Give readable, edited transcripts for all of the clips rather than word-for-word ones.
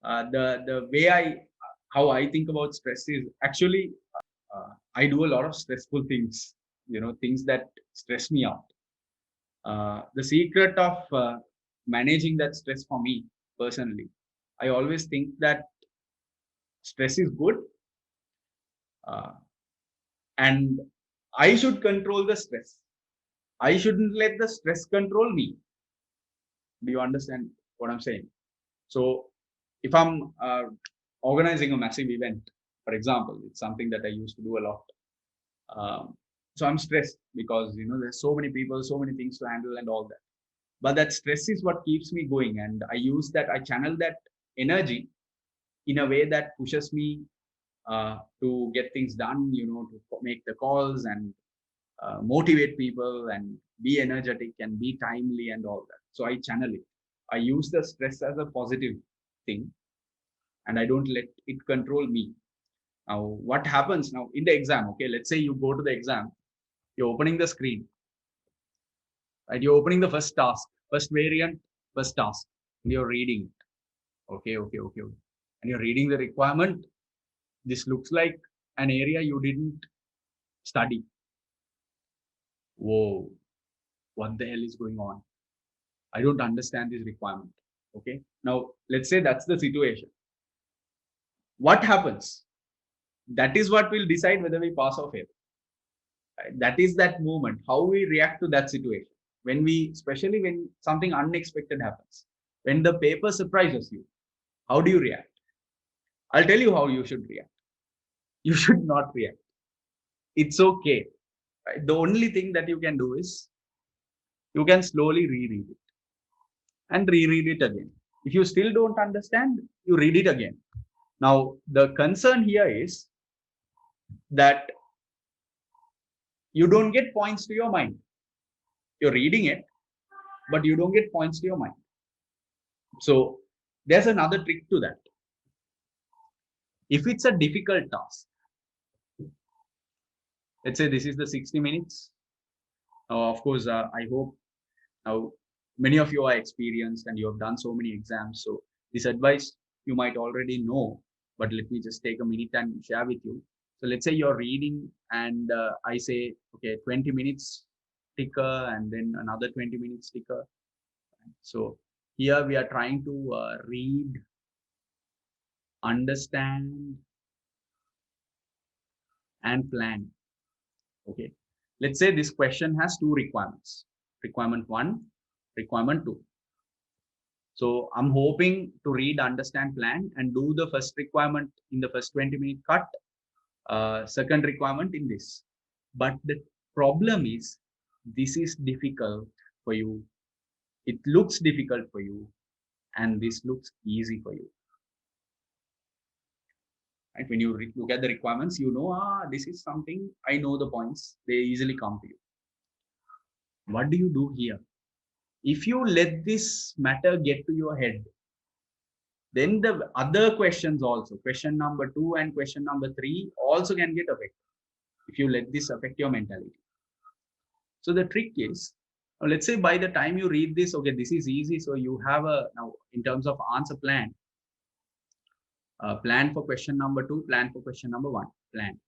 The way how I think about stress is actually I do a lot of stressful things, things that stress me out. The secret of managing that stress for me personally, I always think that stress is good, uh, and I should control the stress. I shouldn't let the stress control me. Do you understand what I'm saying? So, if I'm organizing a massive event, for example, it's something that I used to do a lot. Um, so I'm stressed because there's so many people, so many things to handle, and all that. But that stress is what keeps me going, and I channel that energy in a way that pushes me to get things done. To make the calls and motivate people and be energetic and be timely and all that. So I channel it. I use the stress as a positive thing, and I don't let it control me. Now, what happens now in the exam? Okay, let's say you go to the exam, you're opening the screen, right? You're opening the first task, first variant, first task, and you're reading it. Okay. And you're reading the requirement. This looks like an area you didn't study. Whoa, what the hell is going on? I don't understand this requirement. Okay. Now, let's say that's the situation. What happens? That is what will decide whether we pass or fail. Right? That is that moment, how we react to that situation. Especially when something unexpected happens, when the paper surprises you, how do you react? I'll tell you how you should react. You should not react. It's okay. Right? The only thing that you can do is you can slowly reread it and reread it again. If you still don't understand, you read it again. Now, the concern here is that you don't get points to your mind. You're reading it, but you don't get points to your mind. So, there's another trick to that. If it's a difficult task, let's say this is the 60 minutes. Of course, I hope now many of you are experienced and you have done so many exams. So this advice you might already know, but let me just take a minute and share with you. So let's say you're reading and I say, okay, 20 minutes ticker and then another 20 minutes ticker. So here we are trying to read, understand, and plan. Okay. Let's say this question has two requirements, requirement one, requirement two. So I'm hoping to read, understand, plan, and do the first requirement in the first 20-minute cut, second requirement in this. But the problem is, this is difficult for you. It looks difficult for you, and this looks easy for you. Right? When you look at the requirements, this is something, I know the points, they easily come to you. What do you do here? If you let this matter get to your head, then the other questions also, question number 2 and question number 3 also can get affected if you let this affect your mentality. So the trick is, let's say by the time you read this, okay, this is easy. So you have now in terms of answer plan, plan for question number 2, plan for question number 1, plan.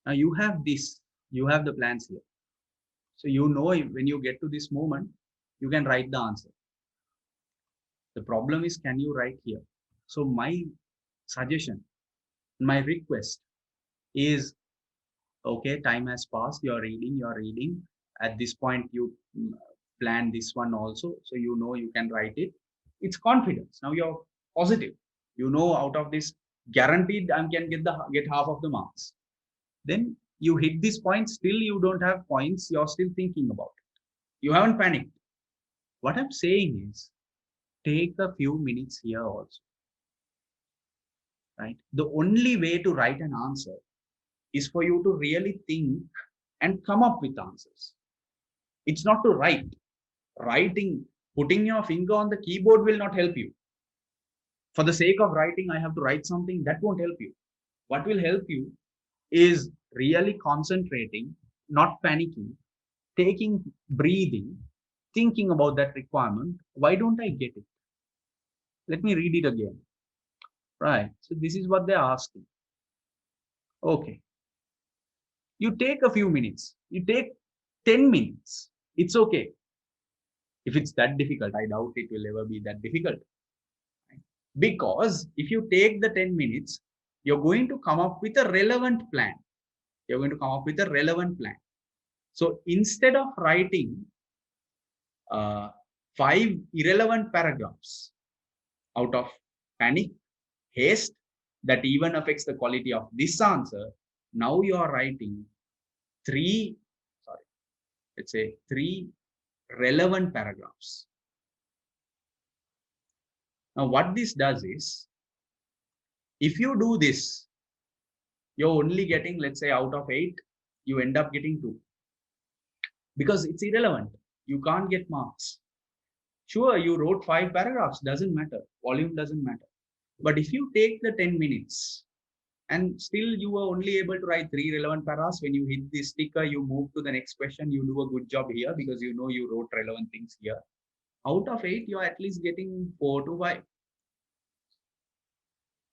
Now you have the plans here. So when you get to this moment, you can write the answer. The problem is, can you write here? So my suggestion, my request is, okay, time has passed, you're reading. At this point, you plan this one also. So you can write it. It's confidence. Now you're positive. Out of this, guaranteed I can get half of the marks. Then you hit this point, still you don't have points, you're still thinking about it. You haven't panicked. What I'm saying is, take a few minutes here also. Right? The only way to write an answer is for you to really think and come up with answers. It's not to write. Writing, putting your finger on the keyboard will not help you. For the sake of writing, I have to write something, that won't help you. What will help you is really concentrating, not panicking, breathing, thinking about that requirement. Why don't I get it? Let me read it again. Right. So this is what they're asking. Okay. You take a few minutes. You take 10 minutes. It's okay. If it's that difficult, I doubt it will ever be that difficult. Because if you take the 10 minutes, you're going to come up with a relevant plan. You're going to come up with a relevant plan. So instead of writing 5 irrelevant paragraphs out of panic, haste, that even affects the quality of this answer, now you are writing 3, sorry, let's say 3 relevant paragraphs. Now, what this does is, if you do this, you're only getting, let's say, out of 8, you end up getting 2. Because it's irrelevant. You can't get marks. Sure, you wrote 5 paragraphs, doesn't matter. Volume doesn't matter. But if you take the 10 minutes and still you were only able to write 3 relevant paragraphs, when you hit this sticker, you move to the next question, you do a good job here because you know you wrote relevant things here. Out of 8, you're at least getting 4 to 5.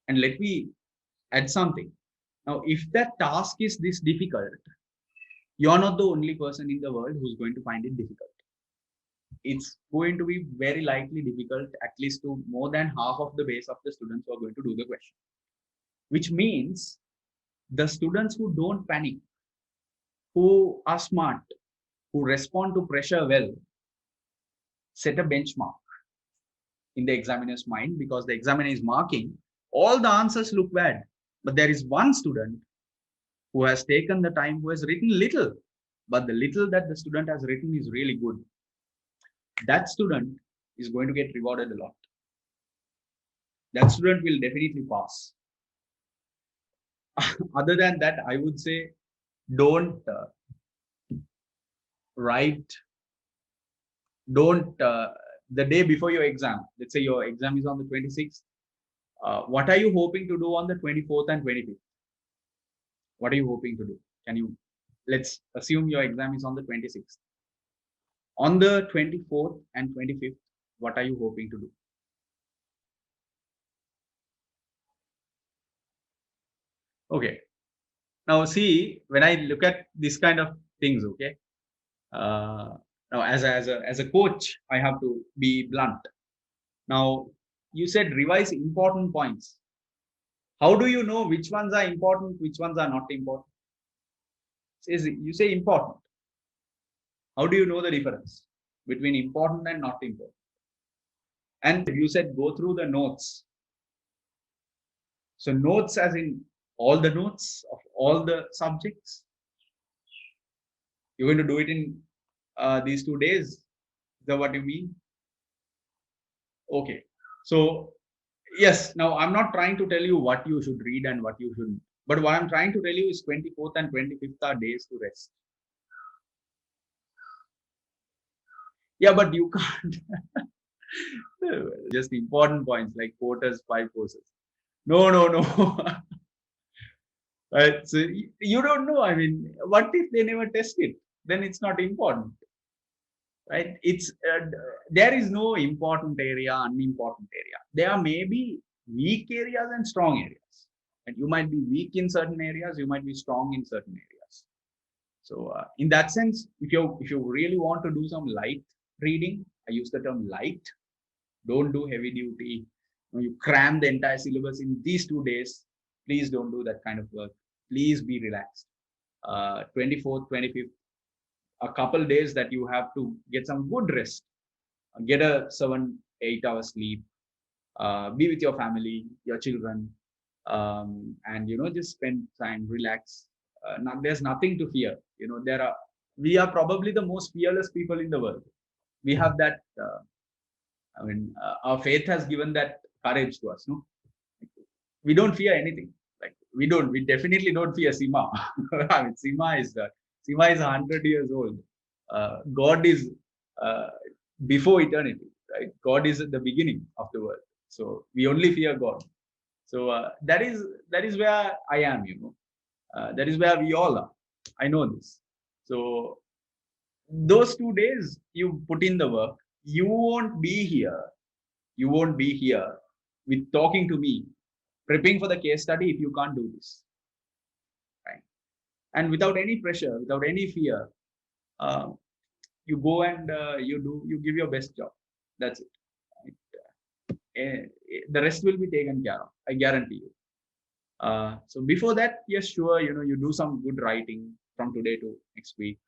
And let me add something. Now, if that task is this difficult, you're not the only person in the world who's going to find it difficult. It's going to be very likely difficult, at least to more than half of the base of the students who are going to do the question. Which means the students who don't panic, who are smart, who respond to pressure well, set a benchmark in the examiner's mind, because the examiner is marking all the answers look bad. But there is one student who has taken the time, who has written little, but the little that the student has written is really good. That student is going to get rewarded a lot. That student will definitely pass. Other than that, I would say don't write, don't the day before your exam, let's say your exam is on the 26th, what are you hoping to do on the 24th and 25th? What are you hoping to do? Can you, let's assume your exam is on the 26th. On the 24th and 25th, what are you hoping to do? Okay. Now see, when I look at this kind of things, okay, now as a coach, I have to be blunt. Now, you said revise important points. How do you know which ones are important, which ones are not important? You say important. How do you know the difference between important and not important? And you said go through the notes. So notes as in all the notes of all the subjects. You're going to do it in these 2 days. Is that what you mean? Okay. So yes, now I'm not trying to tell you what you should read and what you shouldn't. But what I'm trying to tell you is 24th and 25th are days to rest. Yeah, but you can't. Just important points like Porter's 5 courses. No, no, no. Right? So you don't know. I mean, what if they never test it? Then it's not important. Right? It's there is no important area, unimportant area. There are maybe weak areas and strong areas. And you might be weak in certain areas, you might be strong in certain areas. So in that sense, if you really want to do some light reading, I use the term light. Don't do heavy duty. You cram the entire syllabus in these 2 days. Please don't do that kind of work. Please be relaxed. 24th, 25th, a couple days that you have to get some good rest. Get a 7-8 hour sleep. Be with your family, your children, and just spend time, relax. There's nothing to fear. We are probably the most fearless people in the world. We have that. Our faith has given that courage to us. No, we don't fear anything. Like we definitely don't fear Sima. I mean, Sima is 100 years old. God is before eternity, right? God is at the beginning of the world. So we only fear God. So that is where I am. That is where we all are. I know this. So those 2 days you put in the work, you won't be here with talking to me preparing for the case study if you can't do this, right? And without any pressure, without any fear, uh, you go and you give your best job. That's it. Right? The rest will be taken care of. I guarantee you. So before that, yes, sure, you do some good writing from today to next week.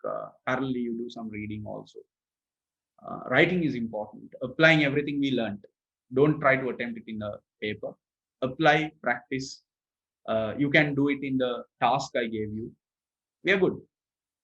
Parallelly, you do some reading also. Writing is important. Applying everything we learned. Don't try to attempt it in a paper. Apply, practice. You can do it in the task I gave you. We are good.